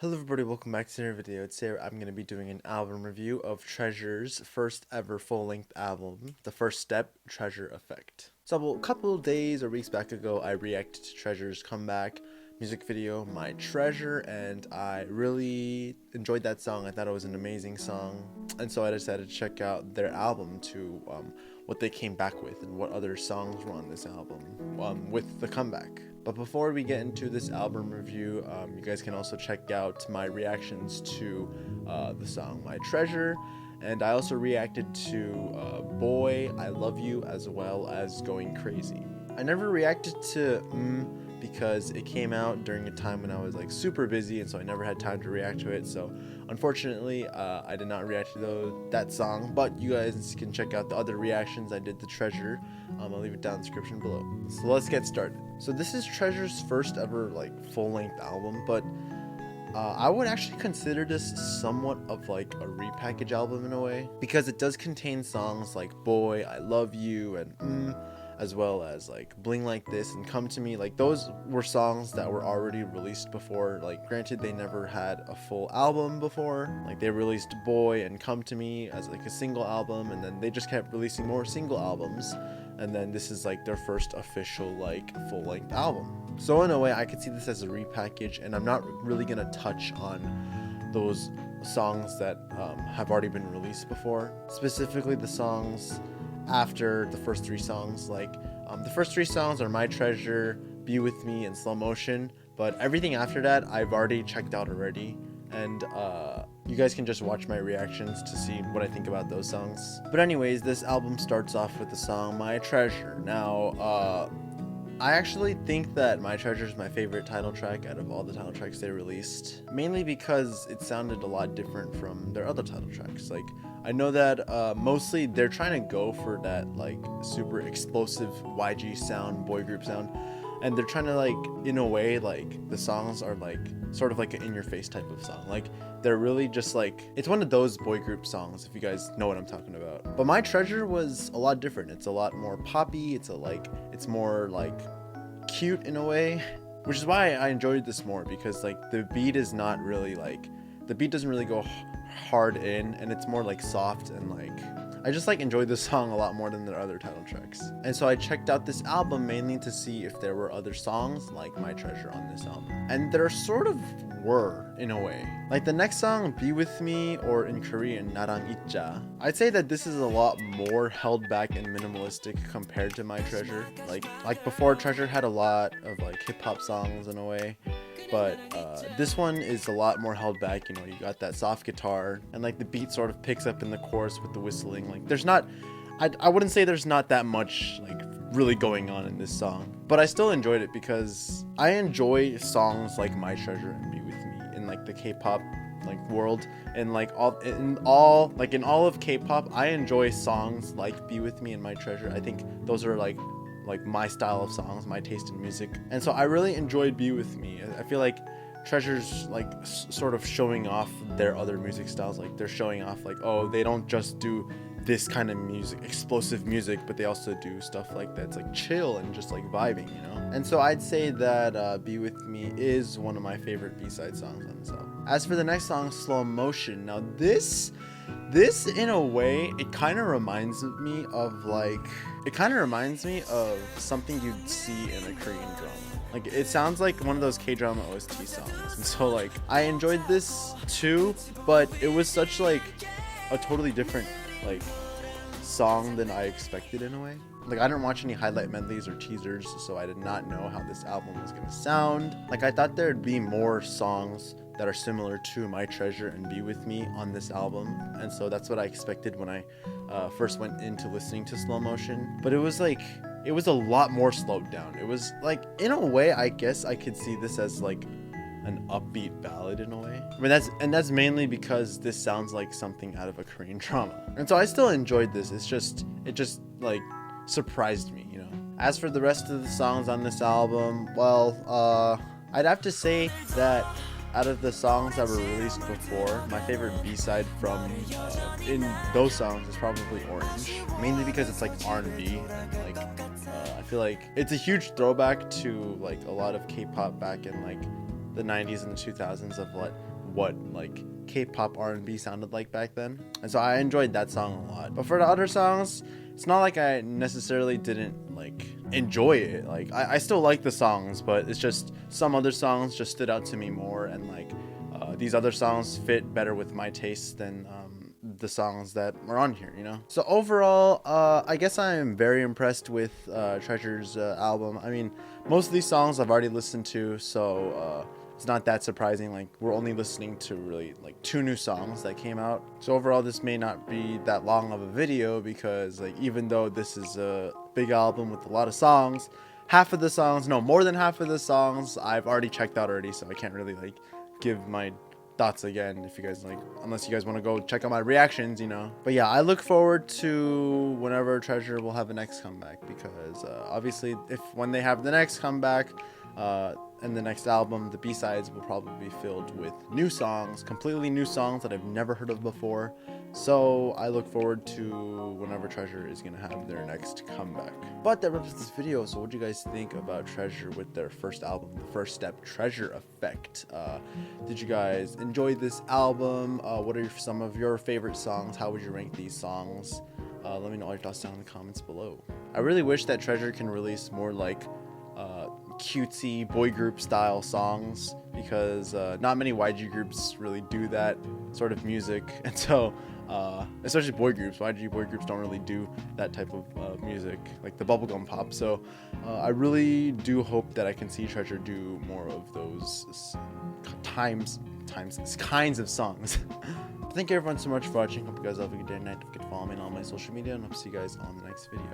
Hello everybody, welcome back to another video. Today I'm going to be doing an album review of Treasure's first ever full-length album, The First Step, Treasure Effect. So a couple of days or weeks back ago, I reacted to Treasure's comeback music video, My Treasure, and I really enjoyed that song. I thought it was an amazing song, and so I decided to check out their album to what they came back with and what other songs were on this album with the comeback. But before we get into this album review, you guys can also check out my reactions to the song My Treasure, and I also reacted to Boy, I Love You, as well as Going Crazy. I never reacted to because it came out during a time when I was like super busy, and so I never had time to react to it. So unfortunately, I did not react to that song, but you guys can check out the other reactions I did to Treasure. I'll leave it down in the description below. So let's get started. So this is Treasure's first ever like full-length album, but I would actually consider this somewhat of like a repackage album in a way, because it does contain songs like Boy, I Love You, and as well as like Bling Like This and Come to Me. Like, those were songs that were already released before. Like, granted, they never had a full album before. Like, they released Boy and Come to Me as like a single album, and then they just kept releasing more single albums, and then this is like their first official like full-length album. So in a way, I could see this as a repackage, and I'm not really gonna touch on those songs that have already been released before, specifically the songs after the first three songs. Like, the first three songs are My Treasure, Be With Me, and Slow Motion, but everything after that I've already checked out already, and you guys can just watch my reactions to see what I think about those songs. But anyways, this album starts off with the song My Treasure. Now I actually think that My Treasure is my favorite title track out of all the title tracks they released, mainly because it sounded a lot different from their other title tracks. Like, I know that mostly they're trying to go for that like super explosive YG sound, boy group sound, and they're trying to, like, in a way, like, the songs are like sort of like an in-your-face type of song. Like, they're really just like, it's one of those boy group songs, if you guys know what I'm talking about. But My Treasure was a lot different. It's a lot more poppy. It's more like cute in a way, which is why I enjoyed this more, because like the beat is not really like, the beat doesn't really go hard in, and it's more like soft, and like I just like enjoyed this song a lot more than their other title tracks. And so I checked out this album mainly to see if there were other songs like My Treasure on this album, and there sort of were, in a way. Like the next song, Be With Me, or in Korean, Narang Itja, I'd say that this is a lot more held back and minimalistic compared to My Treasure. Like before, Treasure had a lot of like hip-hop songs in a way, but this one is a lot more held back. You know, you got that soft guitar, and like the beat sort of picks up in the chorus with the whistling. Like, there's not, I wouldn't say there's not that much like really going on in this song, but I still enjoyed it because I enjoy songs like My Treasure and Be With Me in like the K-pop like world, and like in all of K-pop, I enjoy songs like Be With Me and My Treasure. I think those are like my style of songs, my taste in music, and so I really enjoyed Be With Me. I feel like Treasure's like sort of showing off their other music styles. Like, they're showing off like, oh, they don't just do this kind of music, explosive music, but they also do stuff like that's like chill and just like vibing, you know. And so I'd say that Be With Me is one of my favorite B-side songs on this album. As for the next song, Slow Motion, now this in a way, it kind of reminds me of something you'd see in a Korean drama. Like, it sounds like one of those K-drama OST songs, and so like I enjoyed this too, but it was such like a totally different like song than I expected in a way. Like, I didn't watch any highlight medleys or teasers, so I did not know how this album was gonna sound. Like, I thought there'd be more songs that are similar to My Treasure and Be With Me on this album, and so that's what I expected when I first went into listening to Slow Motion. But it was a lot more slowed down. It was like, in a way, I guess I could see this as like an upbeat ballad in a way. I mean, that's mainly because this sounds like something out of a Korean drama, and so I still enjoyed this. It just like surprised me, you know. As for the rest of the songs on this album, well, I'd have to say that out of the songs that were released before, my favorite B-side from in those songs is probably Orange, mainly because it's like R&B, and like I feel like it's a huge throwback to like a lot of K-pop back in like the 90s and the 2000s of what what like K-pop R&B sounded like back then. And so I enjoyed that song a lot. But for the other songs, it's not like I necessarily didn't like enjoy it. Like I still like the songs, but it's just some other songs just stood out to me more, and like these other songs fit better with my taste than the songs that are on here, you know? So overall, I guess I am very impressed with Treasure's album. I mean, most of these songs I've already listened to, so it's not that surprising. Like, we're only listening to really like 2 new songs that came out. So overall, this may not be that long of a video, because like even though this is a big album with a lot of songs, more than half of the songs I've already checked out already, so I can't really like give my thoughts again if you guys like, unless you guys want to go check out my reactions, you know. But yeah, I look forward to whenever Treasure will have a next comeback, because obviously when they have the next comeback and the next album, the B-sides will probably be filled with new songs, completely new songs that I've never heard of before. So I look forward to whenever Treasure is gonna have their next comeback. But that wraps up this video. So what do you guys think about Treasure with their first album, The First Step, Treasure Effect? Did you guys enjoy this album? What are some of your favorite songs? How would you rank these songs? Let me know all your thoughts down in the comments below. I really wish that Treasure can release more like cutesy boy group style songs, because not many YG groups really do that sort of music, and so especially YG boy groups don't really do that type of music, like the bubblegum pop. So I really do hope that I can see Treasure do more of those kinds of songs. Thank you everyone so much for watching. Hope you guys have a good day and night. Don't forget to follow me on all my social media, and I'll see you guys on the next video.